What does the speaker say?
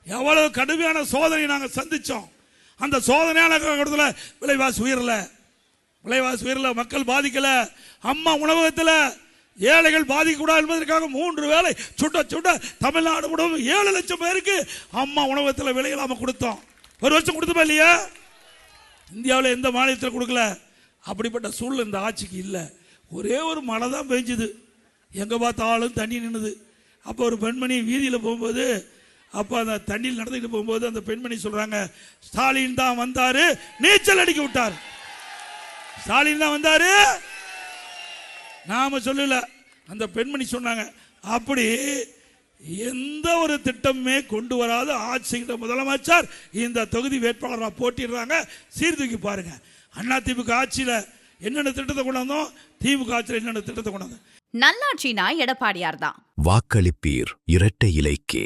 எவ்வளவு கடுமையான சோதனை நாங்கள் சந்திச்சோம். அந்த சோதனையான காலகட்டத்தில் விலைவாசி உயரல, மக்கள் பாதிக்கல. அம்மா உணவகத்தில் ஏழைகள் பாதிக்கக்கூடாது என்பதற்காக 3 வேளை சுட்ட தமிழ்நாடு முழுவதும் 7 லட்சம் பேருக்கு அம்மா உணவகத்தில் விலை இல்லாமல் கொடுத்தோம். ஒரு வருஷம் கொடுத்தோமா இல்லையா? இந்தியாவில் எந்த மாநிலத்தில் கொடுக்கல. அப்படிப்பட்ட சூழல் இந்த ஆட்சிக்கு இல்லை. ஒரே ஒரு மழை தான் பெஞ்சுது, எங்கே பார்த்தாலும் தண்ணி நின்றுது. அப்போ ஒரு பெண்மணி வீதியில் போகும்போது, அப்போ அந்த தண்ணியில் நடந்துக்கிட்டு போகும்போது அந்த பெண்மணி சொல்கிறாங்க, ஸ்டாலின் தான் வந்தார், நீச்சல் அடிக்க விட்டார். ஸ்டாலின் தான் வந்தார், நாம சொல்லல, அந்த பெண்மணி சொன்னாங்க. அப்படி எந்த ஒரு திட்டமே கொண்டு வராத ஆட்சிங்கிற முதலமைச்சர் இந்த தொகுதி வேட்பாளராக போட்டிடுறாங்க. சீர்தூக்கி பாருங்க, அண்ணா திமுக ஆட்சியில் என்னென்ன திட்டத்தை கொண்டாந்தோம், திமுக ஆட்சியில் என்னென்ன திட்டத்தை கொண்டாந்தோம். நல்லாட்சினா எடப்பாடியார் தான். வாக்களிப்பீர் இரட்டை இலைக்கே.